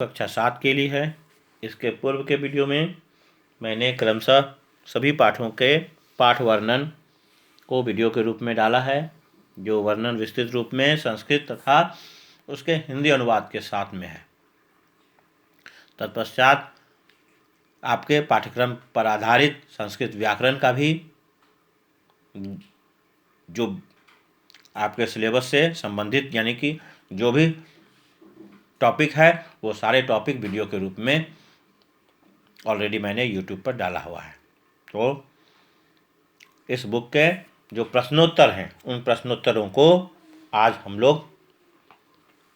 कक्षा 7 के लिए है। इसके पूर्व के वीडियो में मैंने क्रमशः सभी पाठों के पाठ वर्णन को वीडियो के रूप में डाला है, जो वर्णन विस्तृत रूप में संस्कृत तथा उसके हिंदी अनुवाद के साथ में है। तत्पश्चात आपके पाठ्यक्रम पर आधारित संस्कृत व्याकरण का भी जो आपके सिलेबस से संबंधित यानी कि जो भी टॉपिक है वो सारे टॉपिक वीडियो के रूप में ऑलरेडी मैंने यूट्यूब पर डाला हुआ है। तो इस बुक के जो प्रश्नोत्तर हैं उन प्रश्नोत्तरों को आज हम लोग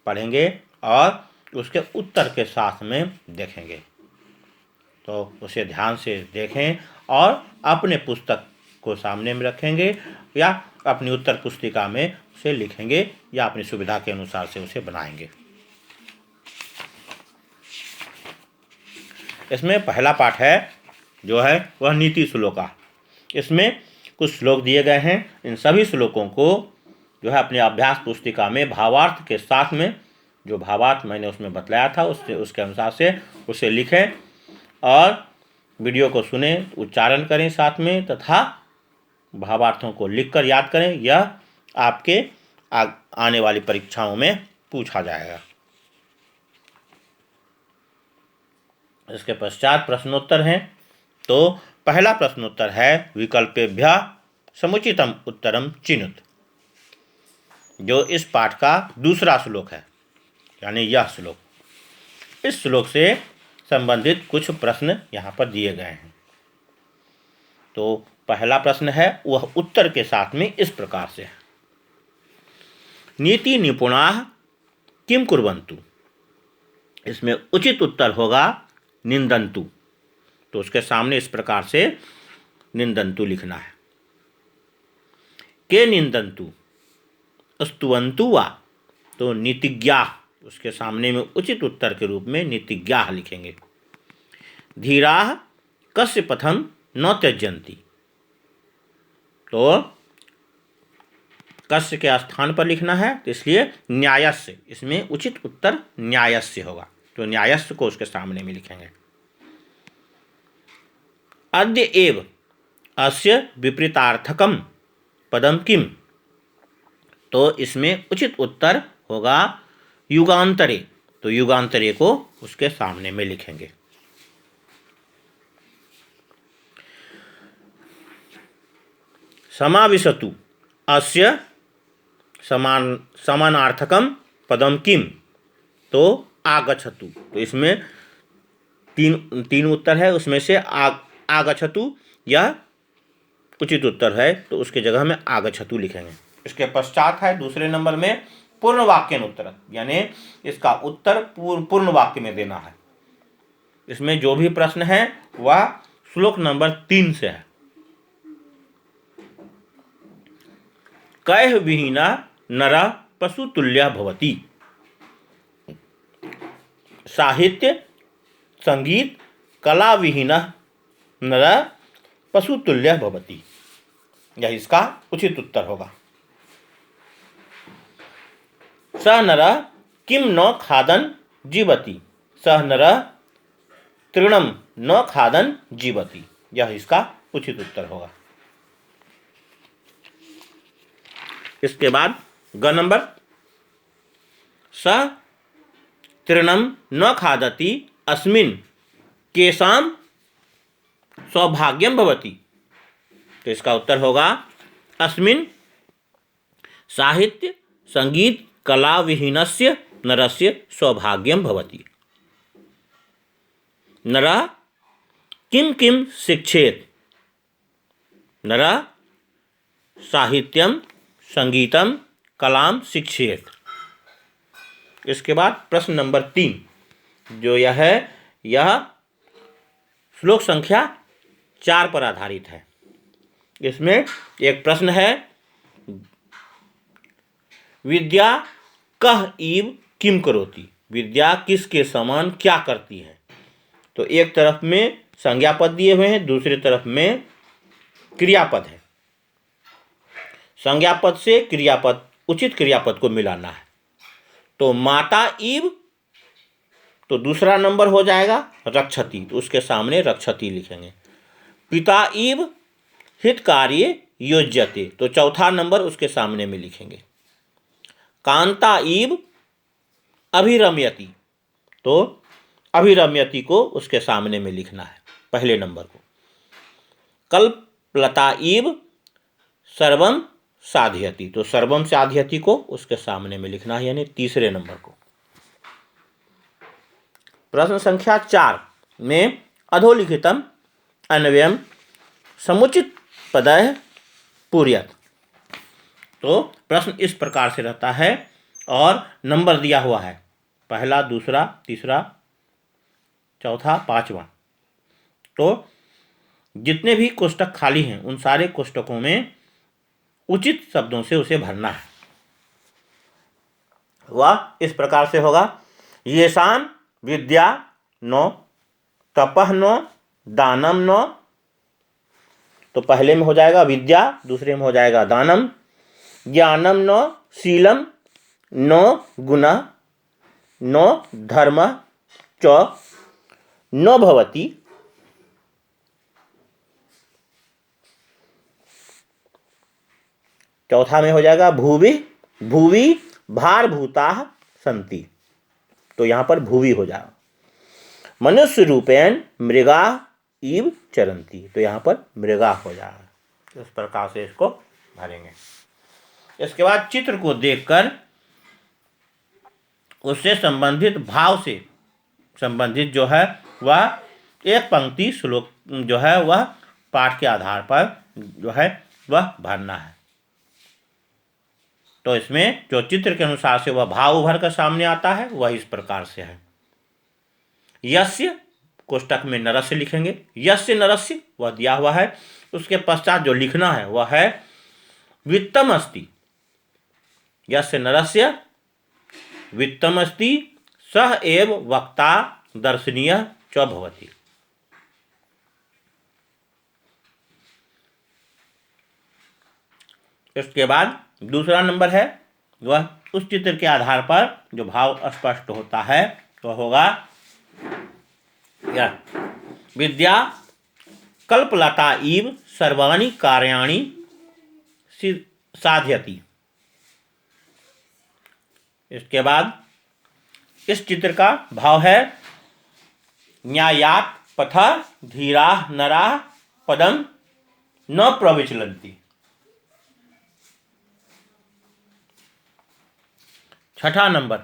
पढ़ेंगे और उसके उत्तर के साथ में देखेंगे। तो उसे ध्यान से देखें और अपने पुस्तक को सामने में रखेंगे या अपनी उत्तर पुस्तिका में उसे लिखेंगे या अपनी सुविधा के अनुसार से उसे बनाएंगे। इसमें पहला पाठ है जो है वह नीति श्लोका। इसमें कुछ श्लोक दिए गए हैं। इन सभी श्लोकों को जो है अपने अभ्यास पुस्तिका में भावार्थ के साथ में जो भावार्थ मैंने उसमें बतलाया था उसके अनुसार से उसे लिखें और वीडियो को सुने, उच्चारण करें साथ में तथा भावार्थों को लिखकर याद करें। यह आपके आने वाली परीक्षाओं में पूछा जाएगा। इसके पश्चात प्रश्नोत्तर हैं। तो पहला प्रश्नोत्तर है विकल्पेभ्यः समुचितम उत्तरम चिनुत, जो इस पाठ का दूसरा श्लोक है, यानी यह श्लोक। इस श्लोक से संबंधित कुछ प्रश्न यहाँ पर दिए गए हैं। तो पहला प्रश्न है वह उत्तर के साथ में इस प्रकार से है। नीति निपुणाः किम कुर्वन्तु। इसमें उचित उत्तर होगा निंदन्तु। तो उसके सामने इस प्रकार से निंदन्तु लिखना है। के निंदन्तु स्तुवन्तु वा, तो नीतिज्ञाः उसके सामने में उचित उत्तर के रूप में नीतिज्ञाः लिखेंगे। धीराः कस्य पथं न त्यजन्ति, तो कस्य के स्थान पर लिखना है, तो इसलिए न्यायस्य, इसमें उचित उत्तर न्यायस्य होगा। तो न्यायस्य को उसके सामने में लिखेंगे। अद्य एव अस्य विपरीतार्थकम पदम किम, तो इसमें उचित उत्तर होगा युगांतरे। तो युगांतरे को उसके सामने में लिखेंगे। समाविशतु अस्य समानार्थकम पदम किम, तो आगच्छतु। तो इसमें तीन उत्तर है, उसमें से आगच्छतु यह उचित उत्तर है, तो उसके जगह में आगच्छतु लिखेंगे। इसके पश्चात है दूसरे नंबर में पूर्ण वाक्य उत्तर, यानी इसका उत्तर पूर्ण वाक्य में देना है। इसमें जो भी प्रश्न है वह श्लोक नंबर 3 से है। कयः विहीना नरः पशुतुल्यः भवति। साहित्य संगीत कला विहीनः नरः पशुतुल्यः भवति, यह इसका उचित उत्तर होगा। सः नरः किं न खादन् जीवति, सः नरः तृणं न खादन् जीवति, यह इसका उचित उत्तर होगा। इसके बाद ग नंबर, सः तृणं न खादति अस्मिन् केषां सौभाग्यं भवति, तो इसका उत्तर होगा अस्मिन् साहित्य संगीत कला विहीनस्य नरस्य सौभाग्यं भवति। नरः किं किं शिक्षेत्, नरः साहित्यं संगीतम कलाम शिक्षेत्। इसके बाद प्रश्न नंबर 3 जो यह है, यह श्लोक संख्या 4 पर आधारित है। इसमें एक प्रश्न है विद्या कः इव किम करोति, विद्या किसके समान क्या करती है। तो एक तरफ में संज्ञा पद दिए हुए हैं, दूसरी तरफ में क्रियापद है। संज्ञा पद से क्रियापद, उचित क्रियापद को मिलाना है। तो माता इव तो दूसरा नंबर हो जाएगा रक्षति, तो उसके सामने रक्षति लिखेंगे। पिता इव हितकार्ये योज्यते, तो चौथा नंबर उसके सामने में लिखेंगे। कांता इव अभिरम्यति, तो अभिरम्यति को उसके सामने में लिखना है पहले नंबर को। कल्पलता इव सर्वम साधयति, तो सर्वम साधयति को उसके सामने में लिखना है, यानी तीसरे नंबर को। प्रश्न संख्या 4 में अधोलिखितम अन्वयम समुचित पदय पूर्यत, तो प्रश्न इस प्रकार से रहता है और नंबर दिया हुआ है, पहला, दूसरा, तीसरा, चौथा, पांचवा। तो जितने भी कोष्टक खाली हैं उन सारे कोष्टकों में उचित शब्दों से उसे भरना है। वह इस प्रकार से होगा। येषां विद्या नो, तपः नो, दानम नो, तो पहले में हो जाएगा विद्या, दूसरे में हो जाएगा दानम। ज्ञानम नो, शीलम नो, गुणः नो, धर्मः च नो भवति। चौथा में हो जाएगा भूवि, भूवि भारभूताः सन्ति, तो यहाँ पर भूवि हो जाएगा। मनुष्य रूपेण मृगा इव चरन्ति, तो यहाँ पर मृगा हो जाएगा। इस प्रकार से इसको भरेंगे। इसके बाद चित्र को देखकर उससे संबंधित भाव से संबंधित जो है वह एक पंक्ति श्लोक जो है वह पाठ के आधार पर जो है वह भरना है। तो इसमें जो चित्र के अनुसार से वह भाव उभर कर सामने आता है वह इस प्रकार से है। यस्य कोष्टक में नरस्य लिखेंगे, यस्य नरस्य वह दिया हुआ है। उसके पश्चात जो लिखना है वह है वित्तम अस्ति, यस्य नरस्य वित्तम अस्ति सह एव वक्ता दर्शनीय च भवति। इसके बाद दूसरा नंबर है वह उस चित्र के आधार पर जो भाव स्पष्ट होता है तो होगा विद्या कल्पलता इव सर्वाणि कार्याणि साधयति। इसके बाद इस चित्र का भाव है न्यायात् पथा धीरा नरा पदम न प्रविचलन्ति। छठा नंबर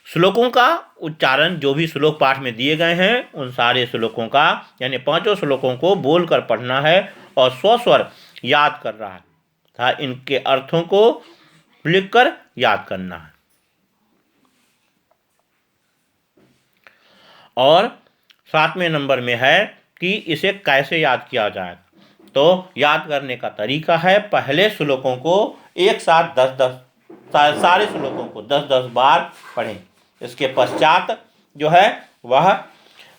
श्लोकों का उच्चारण, जो भी श्लोक पाठ में दिए गए हैं उन सारे श्लोकों का यानी पांचों श्लोकों को बोलकर पढ़ना है और स्वस्वर याद कर रहा है था, इनके अर्थों को लिखकर याद करना है। और 7वें नंबर में है कि इसे कैसे याद किया जाए। तो याद करने का तरीका है पहले श्लोकों को एक साथ 10-10 सारे श्लोकों को 10-10 बार पढ़ें। इसके पश्चात जो है वह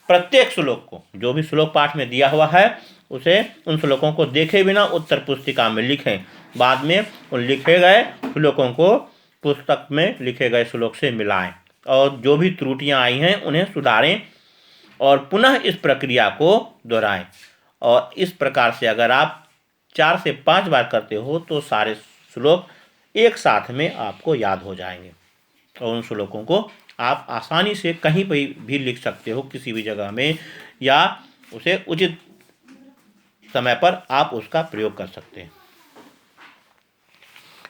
प्रत्येक श्लोक को, जो भी श्लोक पाठ में दिया हुआ है उसे उन श्लोकों को देखे बिना उत्तर पुस्तिका में लिखें। बाद में उन लिखे गए श्लोकों को पुस्तक में लिखे गए श्लोक से मिलाएं और जो भी त्रुटियां आई हैं उन्हें सुधारें और पुनः इस प्रक्रिया को दोहराएं। और इस प्रकार से अगर आप 4 से 5 बार करते हो तो सारे श्लोक एक साथ में आपको याद हो जाएंगे और उन श्लोकों को आप आसानी से कहीं पर भी लिख सकते हो, किसी भी जगह में, या उसे उचित समय पर आप उसका प्रयोग कर सकते हैं।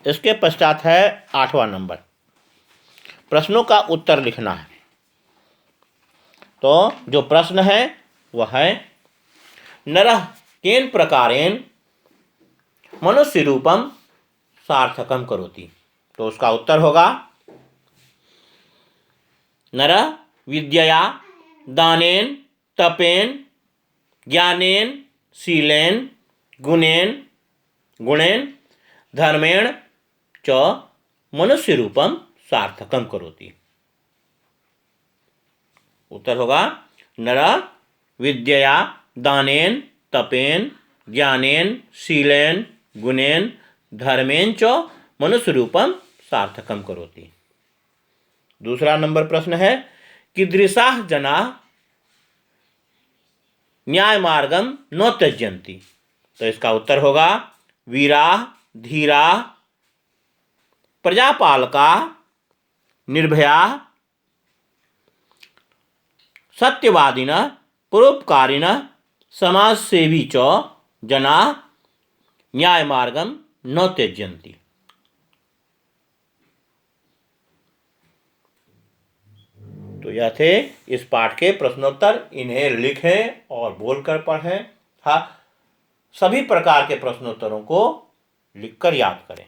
इसके पश्चात है 8वां नंबर, प्रश्नों का उत्तर लिखना है। तो जो प्रश्न है वह है नरः केन प्रकारेण मनुष्य रूपम सार्थकम करोति। तो उसका उत्तर होगा नरः विद्यया दानेन तपेन ज्ञानेन शीलेन गुणेन धर्मेण च मनुष्य रूपम सार्थकम करोति। उत्तर होगा नरः विद्यया दानेन तपेन ज्ञानेन शीलेन गुणेन धर्मेण च मनुष्य रूपम सार्थकम करोति। दूसरा नंबर प्रश्न है कीदृशाः जनाः न्यायमार्गं न त्यजन्ति। तो इसका उत्तर होगा वीराः धीराः प्रजापालकाः निर्भयाः सत्यवादिनः परोपकारिणः समाजसेवी च जनाः न्यायमार्गं न त्यजन्ति। तो यह थे इस पाठ के प्रश्नोत्तर। इन्हें लिखें और बोलकर पढ़ें। हाँ, सभी प्रकार के प्रश्नोत्तरों को लिखकर याद करें,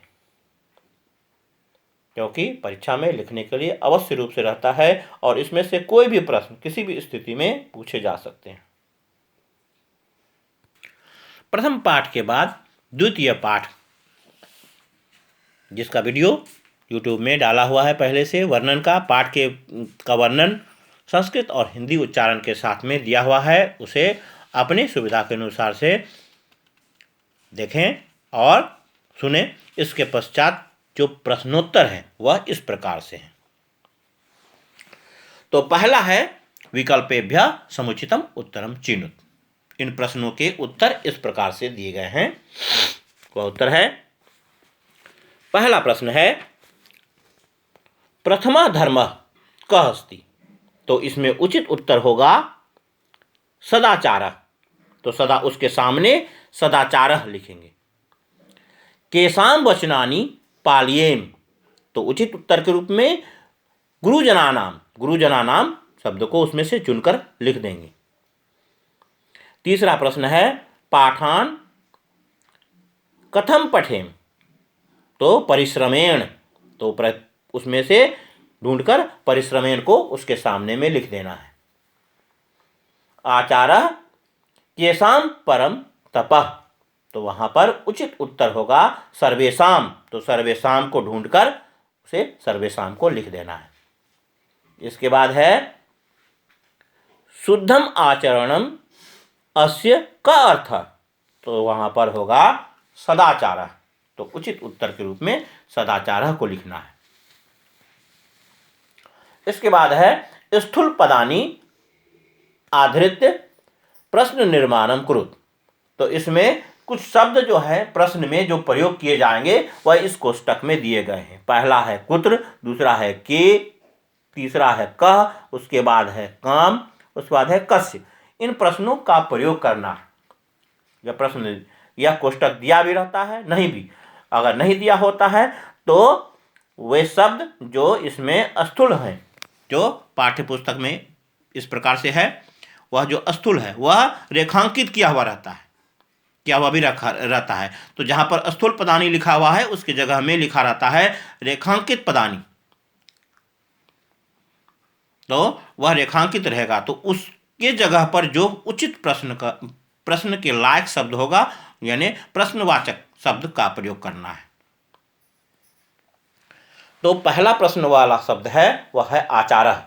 क्योंकि परीक्षा में लिखने के लिए अवश्य रूप से रहता है और इसमें से कोई भी प्रश्न किसी भी स्थिति में पूछे जा सकते हैं। प्रथम पाठ के बाद द्वितीय पाठ, जिसका वीडियो YouTube में डाला हुआ है पहले से, वर्णन का पाठ का वर्णन संस्कृत और हिंदी उच्चारण के साथ में दिया हुआ है। उसे अपनी सुविधा के अनुसार से देखें और सुने। इसके पश्चात जो प्रश्नोत्तर है वह इस प्रकार से है। तो पहला है विकल्पेभ्यः समुचितम उत्तरम चिनुत। इन प्रश्नों के उत्तर इस प्रकार से दिए गए हैं। वह उत्तर है, पहला प्रश्न है प्रथमा धर्मः कः अस्ति। तो इसमें उचित उत्तर होगा सदाचारः। तो सदा उसके सामने सदाचारः लिखेंगे। केषां वचनानि पालयेम। तो उचित उत्तर के रूप में गुरुजनानां शब्द को उसमें से चुनकर लिख देंगे। तीसरा प्रश्न है पाठान कथम पठेम। तो परिश्रमेण। तो उसमें से ढूंढकर परिश्रमेण को उसके सामने में लिख देना है। आचारः केषां परम तपः। तो वहां पर उचित उत्तर होगा सर्वेषां। तो सर्वेषां को ढूंढकर उसे सर्वेषां को लिख देना है। इसके बाद है शुद्धम आचरणम अस्य का अर्थ। तो वहां पर होगा सदाचारः। तो उचित उत्तर के रूप में सदाचारः को लिखना है। इसके बाद है स्थूल पदानि आधृत्य प्रश्न निर्माणम कुरुत। तो इसमें कुछ शब्द जो है प्रश्न में जो प्रयोग किए जाएंगे वह इस कोष्टक में दिए गए हैं। पहला है कुत्र, दूसरा है के, तीसरा है कह, उसके बाद है काम, उसके बाद है कस्य। इन प्रश्नों का प्रयोग करना है। यह प्रश्न यह कोष्टक दिया भी रहता है, नहीं भी अगर नहीं दिया होता है तो वे शब्द जो इसमें स्थूल हैं, जो पाठ्यपुस्तक में इस प्रकार से है, वह जो स्थूल है वह रेखांकित किया हुआ रहता है, क्या वह भी रखा रहता है। तो जहाँ पर स्थूल पदानी लिखा हुआ है उसकी जगह में लिखा रहता है रेखांकित पदानी। तो वह रेखांकित रहेगा। तो उसके जगह पर जो उचित प्रश्न के लायक शब्द होगा, यानी प्रश्नवाचक शब्द का प्रयोग करना है। तो पहला प्रश्न वाला शब्द है वह है आचारः।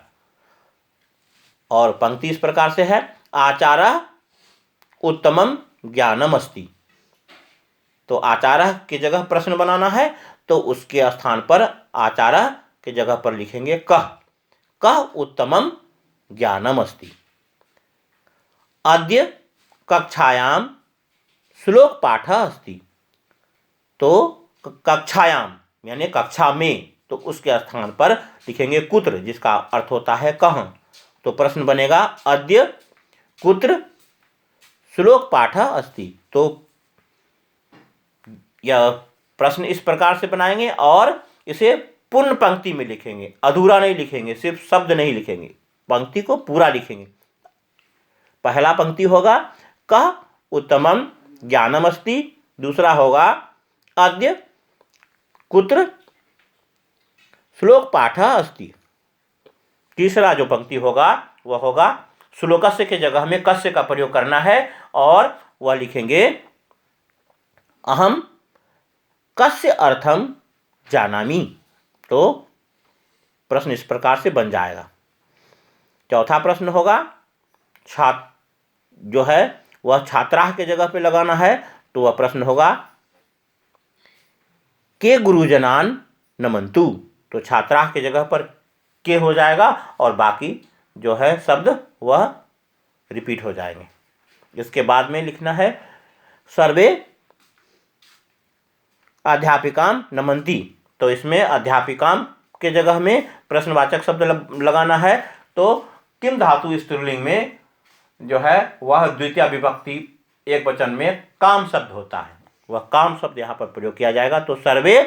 और पंक्ति इस प्रकार से है आचारः उत्तमम ज्ञानम अस्ति। तो आचारः की जगह प्रश्न बनाना है तो उसके स्थान पर आचारः की जगह पर लिखेंगे कः उत्तमम ज्ञानम अस्ति। अद्य कक्षायां श्लोक पाठः अस्ति। तो कक्षायाम यानी कक्षा में, तो उसके स्थान पर लिखेंगे कुत्र, जिसका अर्थ होता है कहाँ। तो प्रश्न बनेगा अद्य कुत्र श्लोक पाठः अस्ति। तो यह प्रश्न इस प्रकार से बनाएंगे और इसे पूर्ण पंक्ति में लिखेंगे, अधूरा नहीं लिखेंगे, सिर्फ शब्द नहीं लिखेंगे, पंक्ति को पूरा लिखेंगे। पहला पंक्ति होगा कः उत्तमम ज्ञानम अस्ति, दूसरा होगा अद्य कुत्र श्लोक पाठः अस्ति, तीसरा जो पंक्ति होगा वह होगा श्लोकस्य के जगह में कस्य का प्रयोग करना है और वह लिखेंगे अहम कस्य अर्थम जानामि। तो प्रश्न इस प्रकार से बन जाएगा। चौथा प्रश्न होगा छात्र जो है वह छात्राः के जगह पे लगाना है। तो वह प्रश्न होगा के गुरुजनान नमन्तु। तो छात्राः के जगह पर के हो जाएगा और बाकी जो है शब्द वह रिपीट हो जाएंगे। इसके बाद में लिखना है सर्वे अध्यापिकाम नमन्ति। तो इसमें अध्यापिकाम के जगह में प्रश्नवाचक शब्द लगाना है। तो किम धातु स्त्रीलिंग में जो है वह द्वितीय विभक्ति एक वचन में काम शब्द होता है, वह काम शब्द यहाँ पर प्रयोग किया जाएगा। तो सर्वे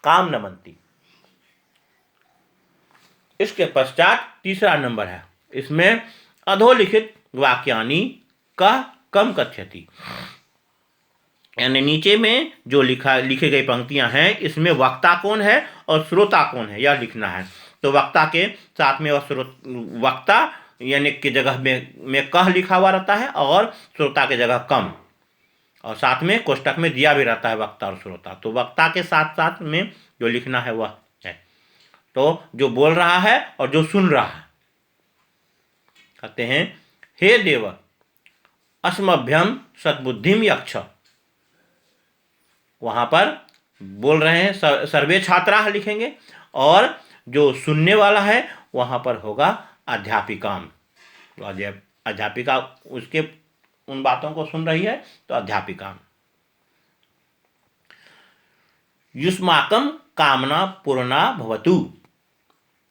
काम नमन्ति। इसके पश्चात तीसरा नंबर है, इसमें अधोलिखित वाक्यानि का कम कथ्यति, यानी नीचे में जो लिखी गई पंक्तियां हैं इसमें वक्ता कौन है और श्रोता कौन है यह लिखना है। तो वक्ता के साथ में वक्ता यानी की जगह में कह लिखा हुआ रहता है और श्रोता के जगह कम, और साथ में कोष्टक में दिया भी रहता है वक्ता और श्रोता। तो वक्ता के साथ साथ में जो लिखना है वह है, तो जो बोल रहा है और जो सुन रहा है। कहते हैं हे देव अस्मभ्यम सद्बुद्धिम यक्ष, वहां पर बोल रहे हैं सर्वे छात्रा लिखेंगे, और जो सुनने वाला है वहां पर होगा अध्यापिकाम। तो अध्यापिका उसके उन बातों को सुन रही है तो अध्यापिकाम। युष्माकम कामना पूर्णा भवतु,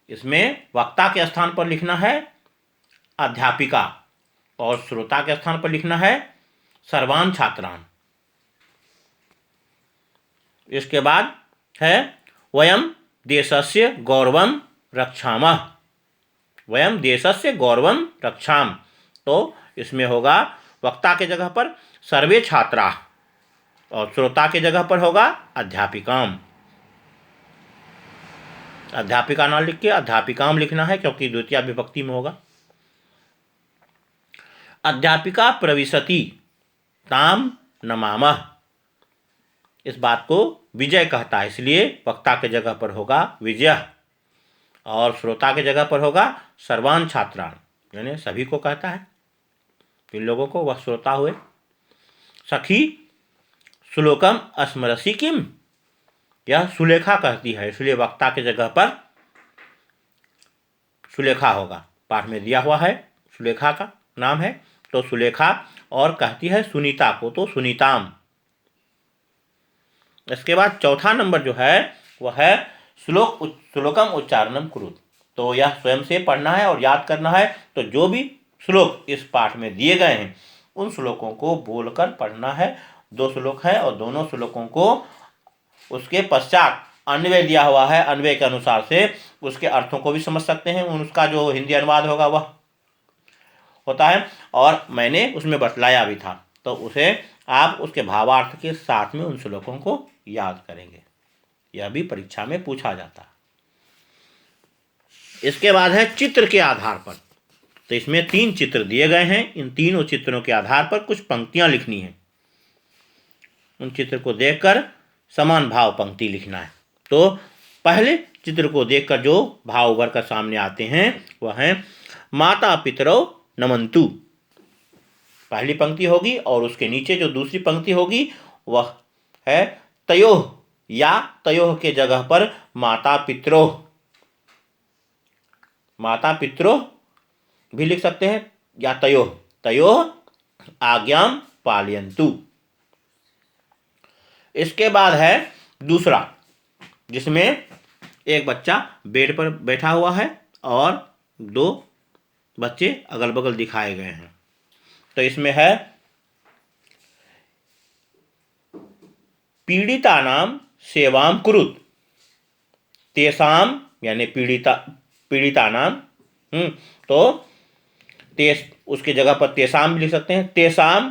इसमें वक्ता के स्थान पर लिखना है अध्यापिका और श्रोता के स्थान पर लिखना है सर्वान छात्रान। इसके बाद है वयम देशस्य गौरवम रक्षामः, वयम देशस्य गौरवम रक्षाम। तो इसमें होगा वक्ता के जगह पर सर्वे छात्रा और श्रोता के जगह पर होगा अध्यापिकाम। अध्यापिका ना लिख के अध्यापिकाम लिखना है क्योंकि द्वितीय विभक्ति में होगा। अध्यापिका प्रविशति ताम नमामः, इस बात को विजय कहता है इसलिए वक्ता के जगह पर होगा विजय और श्रोता के जगह पर होगा सर्वान छात्रान, यानी सभी को कहता है, इन लोगों को वह श्रोता हुए। सखी श्लोकम स्मरसि किम, यह सुलेखा कहती है इसलिए वक्ता के जगह पर सुलेखा होगा, पाठ में दिया हुआ है सुलेखा का नाम है तो सुलेखा, और कहती है सुनीता को तो सुनीताम। इसके बाद चौथा नंबर जो है वह है श्लोकम उच्चारणम कुरुत। तो यह स्वयं से पढ़ना है और याद करना है। तो जो भी श्लोक इस पाठ में दिए गए हैं उन श्लोकों को बोलकर पढ़ना है। 2 श्लोक है और दोनों श्लोकों को उसके पश्चात अन्वय दिया हुआ है, अन्वय के अनुसार से उसके अर्थों को भी समझ सकते हैं, उसका जो हिंदी अनुवाद होगा वह होता है और मैंने उसमें बतलाया भी था। तो उसे आप उसके भावार्थ के साथ में उन श्लोकों को याद करेंगे, यह भी परीक्षा में पूछा जाता है। इसके बाद है चित्र के आधार पर। तो इसमें 3 चित्र दिए गए हैं, इन तीनों चित्रों के आधार पर कुछ पंक्तियां लिखनी है। उन चित्र को देखकर समान भाव पंक्ति लिखना है। तो पहले चित्र को देखकर जो भाव उभर कर सामने आते हैं वह है माता पितरौ नमन्तु, पहली पंक्ति होगी, और उसके नीचे जो दूसरी पंक्ति होगी वह है तयोः, या तयोः के जगह पर माता पितरोः, माता पितरोः भी लिख सकते हैं, या तयोः, तयोः आज्ञाम पालयन्तु। इसके बाद है दूसरा, जिसमें एक बच्चा बेड पर बैठा हुआ है और 2 बच्चे अगल बगल दिखाए गए हैं। तो इसमें है पीड़ितानाम सेवाम कुरुत, तेसाम यानी पीड़ितानाम, तो उसके जगह पर तेसाम भी लिख सकते हैं, तेसाम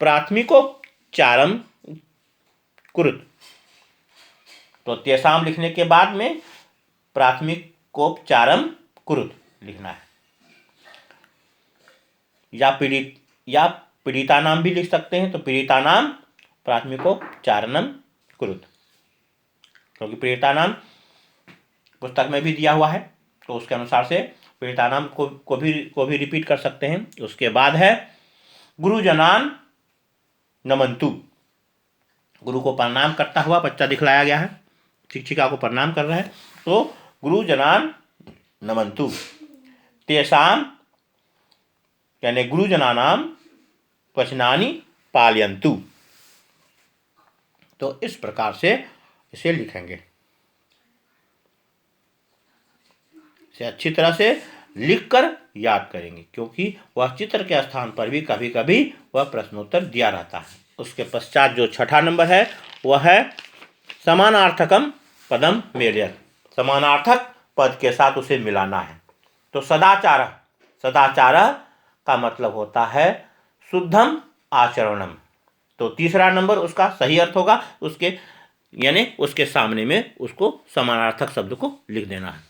प्राथमिकोपचारम कुरुत। तो तेसाम लिखने के बाद में प्राथमिकोपचारम कुरुत लिखना है, या पीड़िता नाम भी लिख सकते हैं। तो पीड़िता नाम प्राथमिकोपचारणम कुरुत, क्योंकि पीड़िता नाम पुस्तक में भी दिया हुआ है तो उसके अनुसार से पीड़िता नाम को भी रिपीट कर सकते हैं। उसके बाद है गुरुजनान नमन्तु, गुरु को प्रणाम करता हुआ बच्चा दिखलाया गया है, शिक्षिका को प्रणाम कर रहा है। तो गुरुजनान नमन्तु, तेषाम यानी गुरुजनानां वचनानि पालयन्तु। तो इस प्रकार से इसे लिखेंगे। इसे अच्छी तरह से लिखकर याद करेंगे, क्योंकि वह चित्र के स्थान पर भी कभी कभी वह प्रश्नोत्तर दिया रहता है। उसके पश्चात जो छठा नंबर है वह है समानार्थकम पदम मेलयत। समानार्थक पद के साथ उसे मिलाना है। तो सदाचार, सदाचार का मतलब होता है शुद्धम आचरणम। तो तीसरा नंबर उसका सही अर्थ होगा, उसके यानी उसके सामने में उसको समानार्थक शब्द को लिख देना है।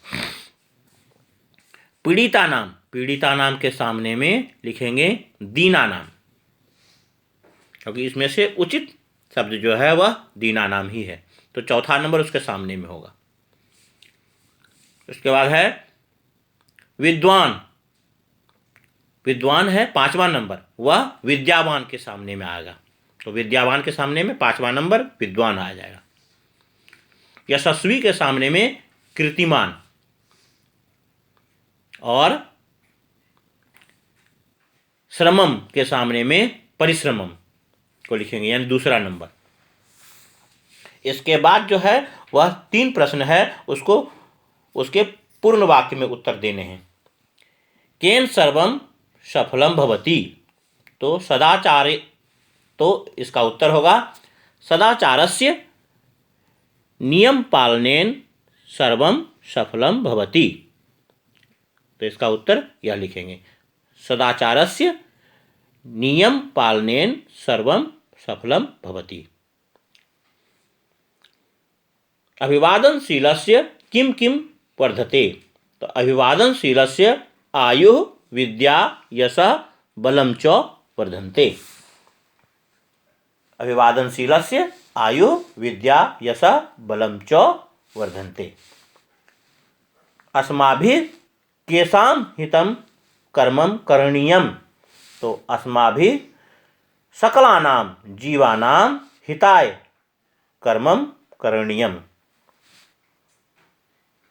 पीड़िता नाम, पीड़िता नाम के सामने में लिखेंगे दीना नाम, क्योंकि इसमें से उचित शब्द जो है वह दीना नाम ही है। तो चौथा नंबर उसके सामने में होगा। उसके बाद है विद्वान, विद्वान है पांचवा नंबर, वह विद्यावान के सामने में आएगा। तो विद्यावान के सामने में पांचवा नंबर विद्वान आ जाएगा। यशस्वी के सामने में कीर्तिमान, और श्रमम के सामने में परिश्रमम को लिखेंगे, यानी दूसरा नंबर। इसके बाद जो है वह 3 प्रश्न है, उसको उसके पूर्ण वाक्य में उत्तर देने हैं। केन सर्वम सफलम भवति। तो सदाचारे, तो इसका उत्तर होगा सदाचारस्य नियम पालनेन सर्वम सफलम भवति। तो इसका उत्तर यह लिखेंगे, सदाचारस्य नियम पालनेन सर्वम सफलम भवति। अभिवादनशीलस्य किम किम वर्धते। तो अभिवादनशीलस्य आयु विद्या यशः बलं च वर्धन्ते। अभिवादनशीलस्य आयु विद्या यशः बलं च वर्धन्ते। अस्माभिः केषां हितं कर्मं करणीयम्। तो अस्माभिः सकलानां जीवानां हिताय कर्मं करणीयम्।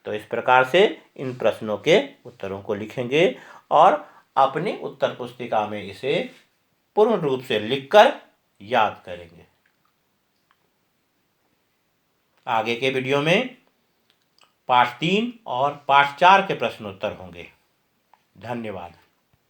तो इस प्रकार से इन प्रश्नों के उत्तरों को लिखेंगे और अपनी उत्तर पुस्तिका में इसे पूर्ण रूप से लिखकर याद करेंगे। आगे के वीडियो में पाठ 3 और पाठ 4 के प्रश्नोत्तर होंगे। धन्यवाद।